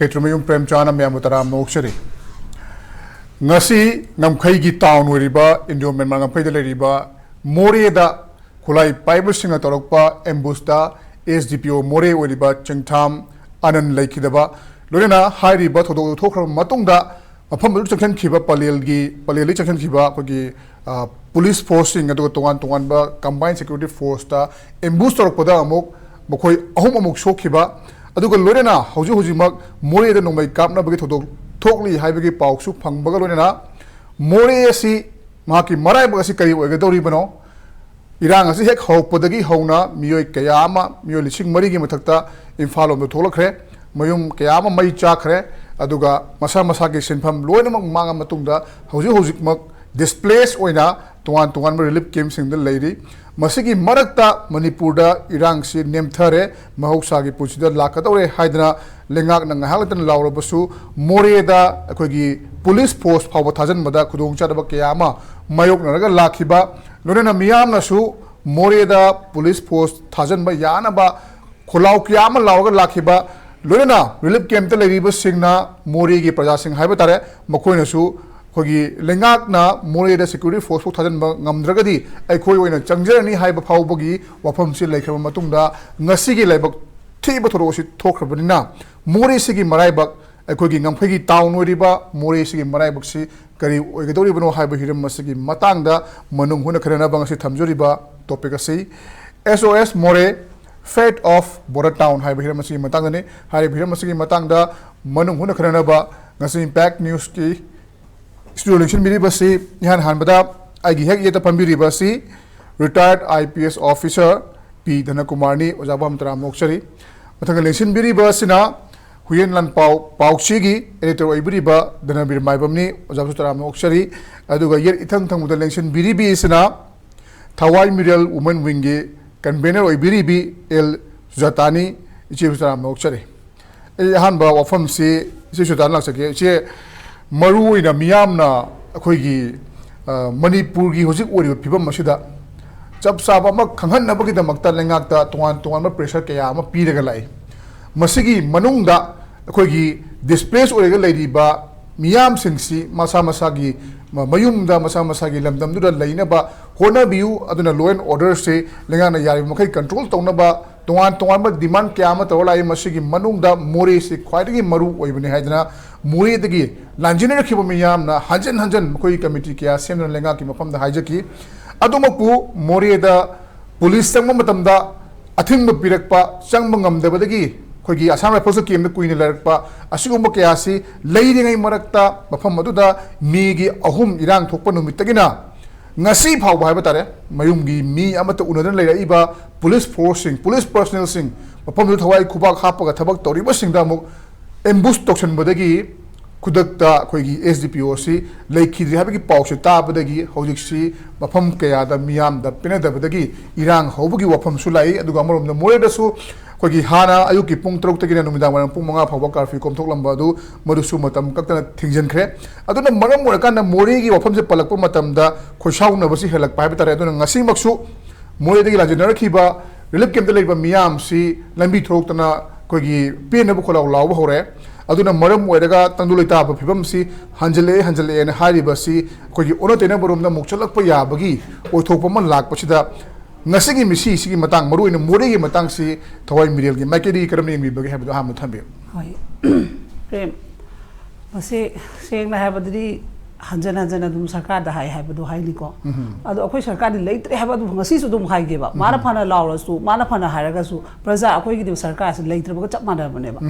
Kshetrimayum Premchand Myamuttara Mokshari Ngasi Namkhaigi town wiriba Indio Myanmar Ngamkhai da leriba Moreh da Khulai Paiba Singa Torokpa ambush da SDPO Moreh wiriba Chengtham Anan Laikidaba Lorena Hairiba Thodo Thokra Matungda Mafam Chakhan Khiba Paleli Chakhan Khiba Kogi police forcing adu Tongan ba combined security force da ambush Torokpada Amok Mokoi Ahum Amok Shokhiba aduga lorena hoji mak Moreh da nongmai kapna bagi thodok thokli haibagi pauksu phangbaga lorena Moreh asi maki marai bagasi kari oigadori bano irang asi hek hokpadagi hona miyoi kayama miyoi lising mari gi mathakta imphal om tholakre mayum kayama mai chakre aduga masa gi sinpham loina mak manga matungda hoji mak displace oina tuan relief camp sing da leiri masigi marakta Manipur da irang si nemthare mahoksagi puchida lakadore haidna lengak na ngahalatan lawrabasu Moreh da akogi police force phawba thajan mada khudong chadaba kayama mayok naraga lakhiba lorena miyam nasu Moreh da police force thajan ba yana ba khulaw kayama lawga lakhiba lorena relief camp ta leiriba singna Moreh gi praja sing haiba tare makoi nasu Kogi lengak na Moreh da security force thajan ba ngamdragadi aikoi oina changjani haiba phawbagi wafam si laikhraba matungda ngasigi laibak thiba thorosi thokhrabnina Moreh sigi maraibak aikogi ngamkhagi town oriba Moreh sigi maraibak si kari oigadori bano haiba hiram masigi matangda manung huna kharana bangasi thamjoriba topic asi SOS Moreh fate of border town haiba hiram masigi matangda ne haiba hiram masigi matangda manung huna kharana ba ngasi impact news ki Studio election biri basi ihan hanbada agi hek yeta pambiri basi retired IPS Officer P Dhanakumar ni ojabam tara mokshari mathang election biri basina Huiyen Lanpao pauchigi editor oibiri ba Dhanabir Maibam ni ojabsu tara mokshari aduga yer ithang thang muda election biri bi sina Thawai Mirel women wing gi Convenor oibiri bi Sujata ni ichi tara mokshari ihan ba wafam si Sujata laksake che Maru ina miyamna akoigi Manipur gi hojik ori phibam masida chap saba mak khanghanabagi damakta lengakta tuan ma pressure kaya ma piraga lai masigi manungda akoigi displace orega leiriba miyam singsi masa gi mayumda masa gi lamdam duda leinaba hona biu aduna law and order se lengana yari makai control tawnaba tuan ma demand kya ma tawlai masigi manungda Moreh se khwaidagi maru oibani haidana Moreh dagi lanjina rakhiba miyam na hanjan koi committee kya semna lenga ki mafam da haijaki adumaku Moreh da police sangma matamda athingba pirakpa changba ngamdabadagi khoigi asam rifles ki emda kuina larakpa asigumba kya si leiringai marakta mafam aduda migi ahum irang thokpa numittagina ngasi phawba haiba tare mayumgi mi amata unadan leiraiba police force sing police personnel sing mafam du thawai khubak hapaga thabak toriba singda muk ambush tokshan badagi kudakta khoigi SDPO si leikhi habagi pawse tabadagi hojiksi mafam kaya da miyam da pinadabadagi irang hobagi wafam sulai aduga marom da Moreh da su khoigi hana ayuki pung 3 tagina numidang waran pung 5 phawba curfew komthoklamba du madusu matam kaktana thingjankhre aduna maram morakana Moreh gi wafam se palakpa matam da khosauna basi helak pai batare aduna ngasi maksu Moreh dagi lajana rakhiba relief camp da leiba miyam si lambi throktana khoigi penabu kholaw law hore aduna maram oiraga tandulita ba phibam si hanjale na hariba si khogi onotena borom da mukchalak pa yabagi oithokpa man lak pachida ngasigi misi sigi matang maru ina Moreh gi matang si Thawai Mirel gi makedi karamni mi bagi habdo ha muthambe hoi prem mase sengna habadri hanjana dum sarkar da hai habdo haili ko ado akhoi sarkar di leitre habadu ngasi su dum hai ge ba mara phana lawrasu mana phana haraga su praja akhoi gi sarkar se leitre ba chap mana bane ba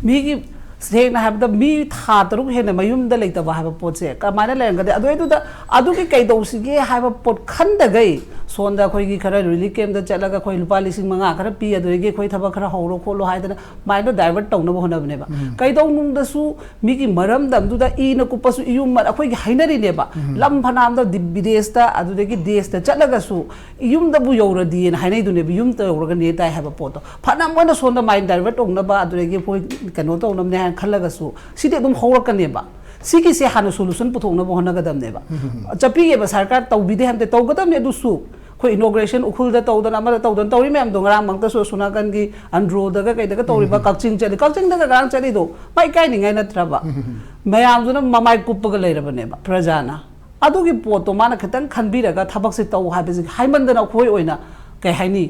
mi gi Sehna have the me Hataruk Hena Mayum the later have a pot say, Kamana Langa, the Aduki Kaidosigi have a pot kanda gay, Sonda Koigi Kara really came the Chalaga Koil Palace in Mangaka, Pia, the Rege Koitabaka, Horo, Kolo, Hydra, minor divert town of Honaba. Kaidong the Su, Miki Maram, them do the Ina Kupas, you a quick Hinari neighbor, Lampanam, the Bidesta, Adudeki Desta, Chalagasu, Yum the Buyora D and Hane to Nebium the Organita have a pot. Panam one on the mind divert on the bar, the Rege cannot own them. Kalagasu, City dum Horakaneba. Siki se Hana solution put on the Bohanagadam neba. Chapi gave a sarkar to be the Togatam Nedusu. khoi inauguration ukhul da tawdan amara tawdan tawri mem do ngarang mangta so suna kan gi andro da ga kai da ga tawri ba kakching da ga gang chali do pai kai ni ngai na traba mayam juna mamai kup ga leira bane ba prajana adu gi poto mana khatang khanbi raga thabak se taw ha bi haiman da khoi oina kai haini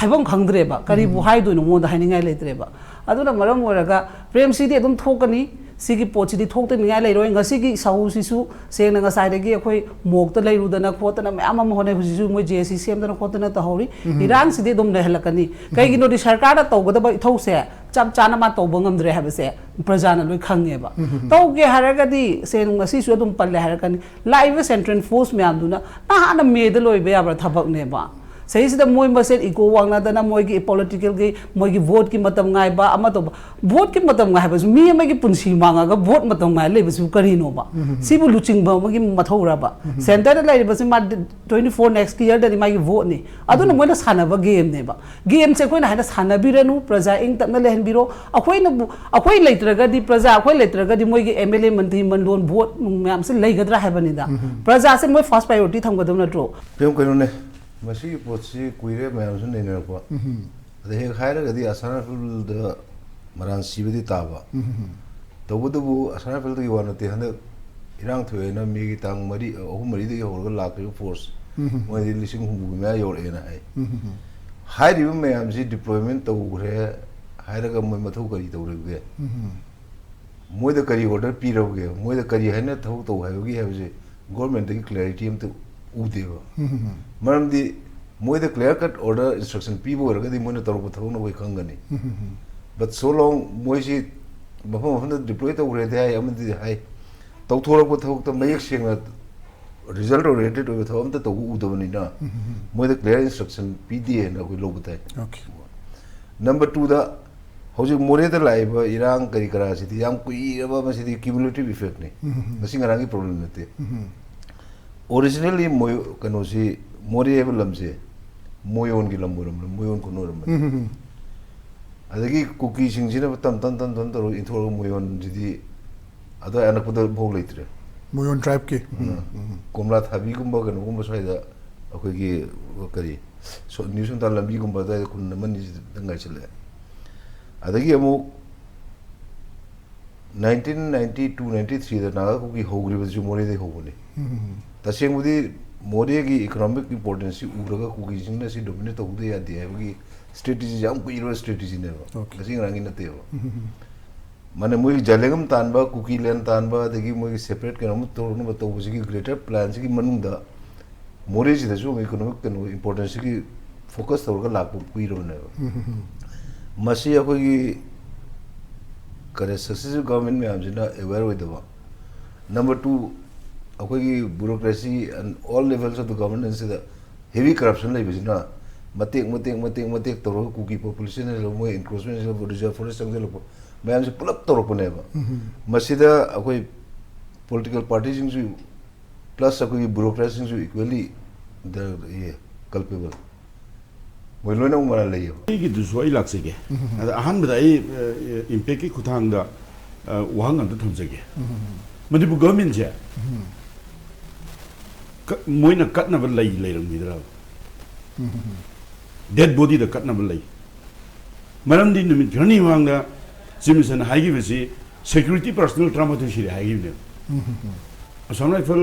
haibam khangdre ba kari bu hai do no mo da haini ngai leitre ba adu na maram oraga prem si de dum thokani sigi pochi di thokte ningai leiroi ngasi gi sahu sisu sengna nga sai gi akhoi mok ta leiru dana khotana mama ma hone husisu moi jesi sem dana khotana ta hori irang sidi dum lehlakani kai gi no di sarkar da tawgada ba ithau se chap chana ma tawba ngamdre ha se prajana loi khange ba taw ge haraga di sen ngasi su dum palle harakani live central force me amduna na na me de loi be abra thabak ne ba सही से मोई मसेन eco वांगना दना मोई की political की मोई की vote की मतम गाय बा अमा तो वोट की मतम गाय बस मी में की पुंसी मांगा का वोट मतम गाय ले बस करिनो बा सिबु लुचिंग बा मगी मथौरा बा सेंटर लाइ बस मा 24 नेक्स्ट ईयर दनि मागी वोट नि अदुन मोइना सानबा गेम ने बा गेम से कोइना हाना सानबिरनु प्रजा इंग तकना लेहन बिरो अखोइ लेत्रगा दि प्रजा अखोइ लेत्रगा दि मोई की एमएलए मंत्री मंडोन वोट मैम से लेगदरा हैबनि दा प्रजा से मोई फर्स्ट प्रायोरिटी थमगदम नट्रो पेम कइनो ने मसी पोची कुइरे मैम सुन नेने को अदे हे खायरा गदि असना फिल द मरान सिबदि ताबा तबुदबु असना फिल दि वानते हंद इरांग थोयना मेगी तांग मरी अहु मरी दि होरगा लाकरि फोर्स मोइ लिसिंग हुबु मै योरेना हाय हायरिबु मैम जि डिप्लॉयमेंट तबुरे हायरगा मोइ मथौ करि तौरगे मोइ द करि ऑर्डर पिरौगे मोइ द करि हैना थौ तौ हायबगी हाबजे गवर्नमेंट की क्लैरिटी हम तो उदेबा मरमदी मोइद क्लियर कट ऑर्डर इंस्ट्रक्शन पीबो रगदी मोइना तौरब थौ न वइ खंगनी बट सो लॉन्ग मोइसी मफम मफम डिप्लॉय तौरे दे हाय अमदि हाय तौथोरब थौ त मयक सेंगना रिजल्ट ओरिएंटेड ओबे थौ अमत तौ उदबनी ना मोइद क्लियर इंस्ट्रक्शन पीदी है ना कोई लोग बताए ओके नंबर 2 दा हौजिक मोरे दा लाइबा इरांग करी करा सिति याम कुइरबा मसिदि क्यूमुलेटिव इफेक्ट ने मसिंग रांगी प्रॉब्लम नते ओरिजिनली मोय कनोसी मोरे लमसे मोयोन की लम्बरम मोयोन को नोरम अदगी कुकी सिंगसिना तम तम तम तम तरो इंथोर मोयोन जिदी अदो अनकपद भोग लेत्रे मोयोन ट्राइब के कोमला थाबी गुंबा कनो गुंबा साइदा अखोगी करी सो न्यूसन ता लंबी गुंबा दा कुन मनि दंगाइ चले अदगी अमु 1992 93 दा नागा कुकी होगरी बजु मोरे दे होबने तसेंगुदी मोरे की इकोनॉमिक इंपोर्टेंस उरगा कुकी जिंगना से डोमिनेट तौदे यादे है स्ट्रेटजी जाम कुइरो स्ट्रेटजी ने गसिंग रांगी नते हो माने मोई जलेगम तानबा कुकी लैंड तानबा दगी मोई सेपरेट केनम तोरनो बतो बसिगी ग्रेटर प्लान सिगी मनुंदा मोरे जी दसो इकोनॉमिक कनो इंपोर्टेंस की फोकस तौरगा लापो कुइरो ने मसी अखोगी करे सक्सेसफुल गवर्नमेंट में हमजना अवेयर होइदबा नंबर 2 अखोगी bureaucracy and all levels of the governance the heavy corruption लेबिजना मतेक तौर कुकी पॉपुलेशन है मोय इंक्रोचमेंट है रिजर्व फॉरेस्ट संग लो मैम से पुलप तौर पनेबा मसिदा अखोई पॉलिटिकल पार्टीज सिंग प्लस अखोगी ब्यूरोक्रेसी सिंग इक्वली द ये कल्पेबल मोय लोना उमरा लेयो की दुसोई लाक्सेगे अहन बदाई इंपैक्ट की खुथांगदा वहांग अंत थमजेगे मनिपुर गवर्नमेंट जे मोइना कटनब लई लेरंगिदरा डेड बॉडी द कटनब लई मरमदी निमित जर्नी वांगदा जिमसन हाइगिबसी सिक्योरिटी पर्सनल ट्रामा तो सिरे हाइगिबने असम राइफल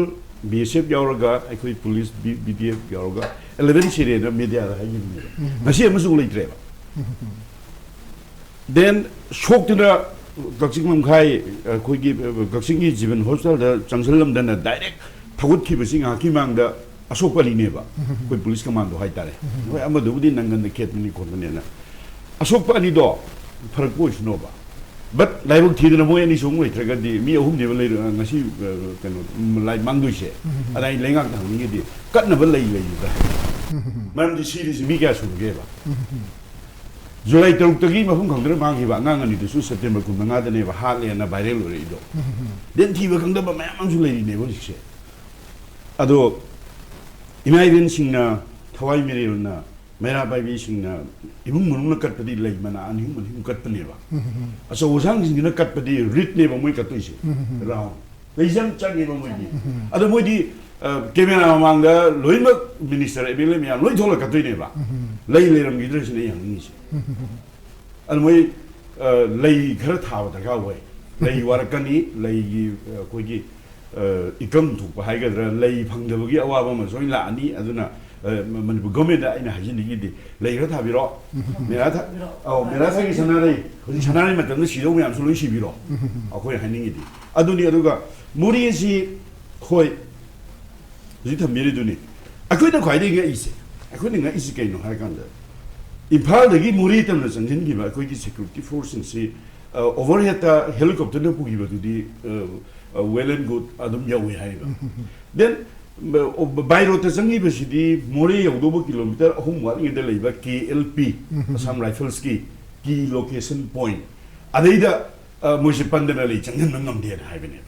बीएसएफ यावरगा अखोई पुलिस बीडीएफ यावरगा 11 सिरे द मीडिया हाइगिबने मसी अमसु लेत्रेबा देन शोकतुना गक्सिंग ममखाई अखोई गक्सिंग की जीवन हॉस्पिटल द चंगसलमदना डायरेक्ट थगुतखिबसी गाकी मांगदा अशोकपलीनेबा कोई पुलिस कमांडो हाइतारे होय अमदुबुदी नंगन खेतनी कोननेना अशोकपली दो फरक पोइसनोबा बट लाइबक थीदना मोय अनि सोंग लेत्रगदी मी अहुम नेबा ले ngasi कनो लाइ मांगदुइसे अदाइ लेंगाक थांनिगेदी कटनबा लई लईदा मरमदि सीरीज मी क्या सुनगेबा जुलाई 3 तगी मफुम खंगदर मांगिबा अंगांगनि दुसु सेप्टेम्बर 9 दनेबा हालेना भाइरल ओरिदो देन थीबा खंगदबा मयाम अमसु लेरिनेबो लिसे अदो इमाइबेन सिंगना थवाई मिरेलना मेरा बाइबी सिंगना इमुंग मनुंगना कटपदी लई मना अनिहुम मनिहुम कटपनेबा असो ओसांग सिंगना कटपदी रिटनेबा मोय कटोइसे राउ लेजम चागेबा मोयदी अदो मोयदी Kemena Manga, Loima Minister, Ebilimia, Loitola Katuneva, Lay Liram Gidders in a young easy. And we lay Kertau the Galway, lay Warakani, lay Quigi, Icum to Hagadra, lay Pangabugi, Awama, Zoilani, Aduna, Gomida in a Hajini, lay Rataviro, Mirata, oh, Mirata is another, Chanari Matan, she don't have solution below. Okay, hanging it. Aduni Aduga, Muri is he, Hoi. Zita Miriduni. I couldn't quite get easy. I couldn't get easy gain of Haganda. In part, the give Muritan and then give a quick security force and say, overhead a helicopter to the well and good Adam Yawi Haven. Then by Rotasang University, Moreh of Dobo kilometer, home working in the labor KLP, some rifle ski, key location point. Adida Mushipandanali, and then Nam did having it.